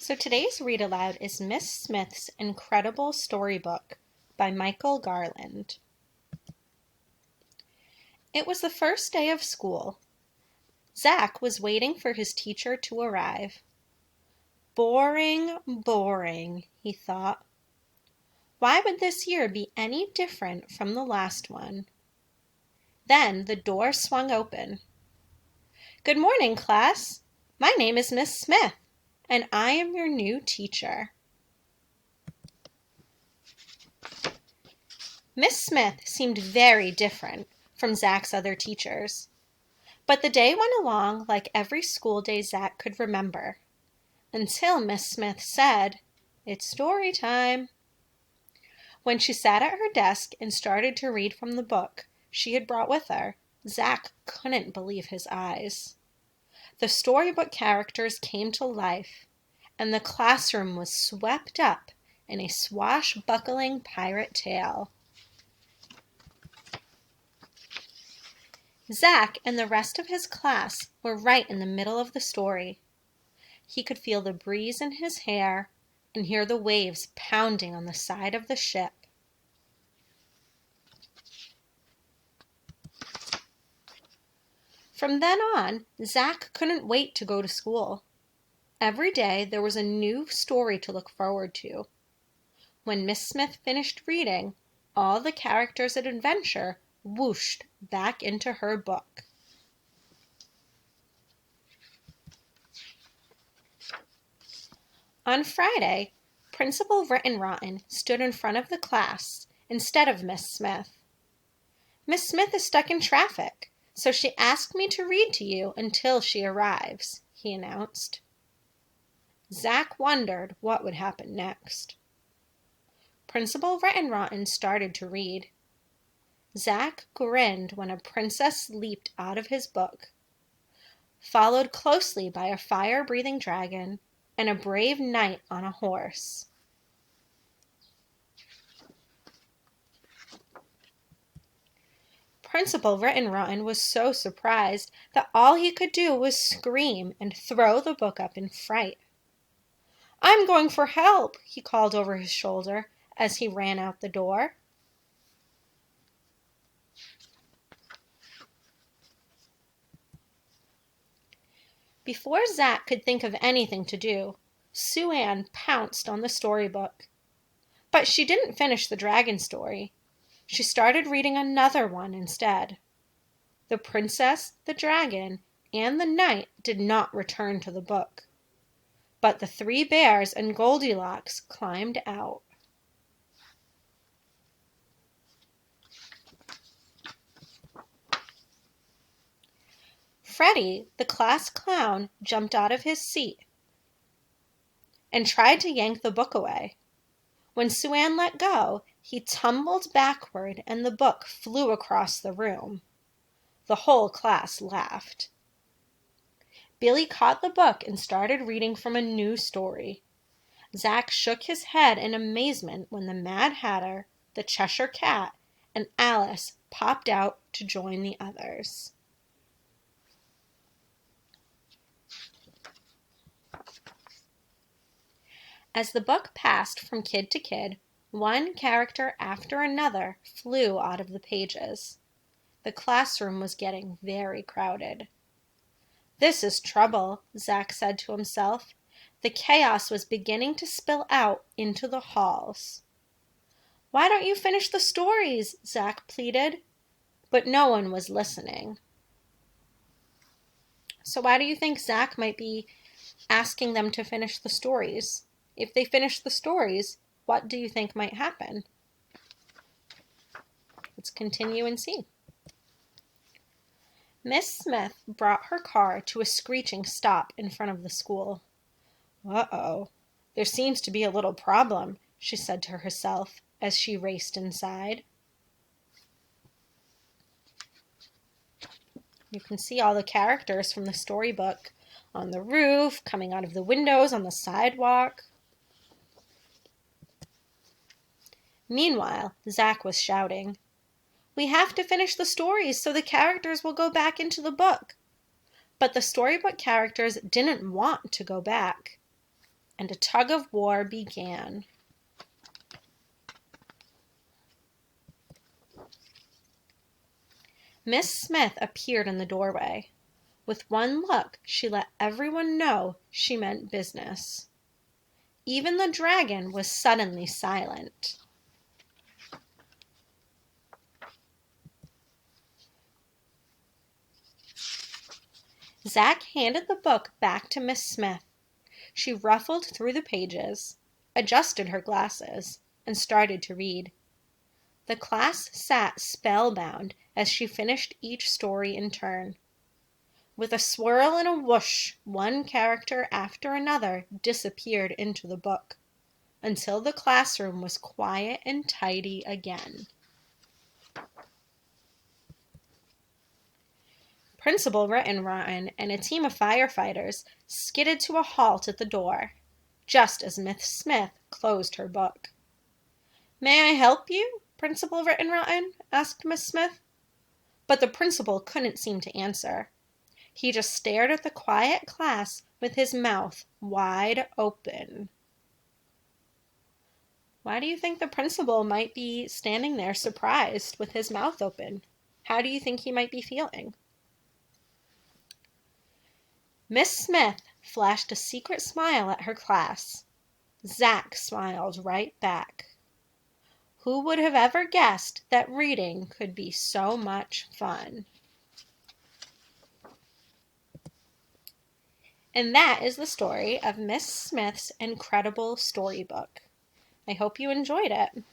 So today's read aloud is Miss Smith's Incredible Storybook by Michael Garland. It was the first day of school. Zach was waiting for his teacher to arrive. Boring, boring, he thought. Why would this year be any different from the last one? Then the door swung open. Good morning, class. My name is Miss Smith, and I am your new teacher. Miss Smith seemed very different from Zach's other teachers. But the day went along like every school day Zach could remember, until Miss Smith said, "It's story time." When she sat at her desk and started to read from the book she had brought with her, Zach couldn't believe his eyes. The storybook characters came to life, and the classroom was swept up in a swashbuckling pirate tale. Zach and the rest of his class were right in the middle of the story. He could feel the breeze in his hair and hear the waves pounding on the side of the ship. From then on, Zach couldn't wait to go to school. Every day there was a new story to look forward to. When Miss Smith finished reading, all the characters' adventure whooshed back into her book. On Friday, Principal Writtenrotten stood in front of the class instead of Miss Smith. Miss Smith is stuck in traffic, so she asked me to read to you until she arrives, he announced. Zach wondered what would happen next. Principal Writtenrotten started to read. Zach grinned when a princess leaped out of his book, followed closely by a fire-breathing dragon and a brave knight on a horse. Principal Writtenrotten was so surprised that all he could do was scream and throw the book up in fright. "I'm going for help," he called over his shoulder as he ran out the door. Before Zach could think of anything to do, Sue Ann pounced on the storybook. But she didn't finish the dragon story. She started reading another one instead. The princess, the dragon, and the knight did not return to the book. But the three bears and Goldilocks climbed out. Freddie, the class clown, jumped out of his seat and tried to yank the book away. When Sue Ann let go, he tumbled backward and the book flew across the room. The whole class laughed. Billy caught the book and started reading from a new story. Zach shook his head in amazement when the Mad Hatter, the Cheshire Cat, and Alice popped out to join the others. As the book passed from kid to kid, one character after another flew out of the pages. The classroom was getting very crowded. "This is trouble," Zach said to himself. The chaos was beginning to spill out into the halls. "Why don't you finish the stories?" Zach pleaded. But no one was listening. So why do you think Zach might be asking them to finish the stories? If they finish the stories, what do you think might happen? Let's continue and see. Miss Smith brought her car to a screeching stop in front of the school. "Uh-oh, there seems to be a little problem," she said to herself as she raced inside. You can see all the characters from the storybook on the roof, coming out of the windows, on the sidewalk. Meanwhile, Zach was shouting, "We have to finish the stories so the characters will go back into the book." But the storybook characters didn't want to go back. and a tug of war began. Miss Smith appeared in the doorway. With one look, she let everyone know she meant business. Even the dragon was suddenly silent. Zack handed the book back to Miss Smith. She ruffled through the pages, adjusted her glasses, and started to read. The class sat spellbound as she finished each story in turn. With a swirl and a whoosh, one character after another disappeared into the book, until the classroom was quiet and tidy again. Principal Written Rotten and a team of firefighters skidded to a halt at the door, just as Miss Smith closed her book. "May I help you, Principal Written Rotten?" asked Miss Smith. But the principal couldn't seem to answer. He just stared at the quiet class with his mouth wide open. Why do you think the principal might be standing there surprised with his mouth open? How do you think he might be feeling? Miss Smith flashed a secret smile at her class. Zack smiled right back. Who would have ever guessed that reading could be so much fun? And that is the story of Miss Smith's incredible storybook. I hope you enjoyed it.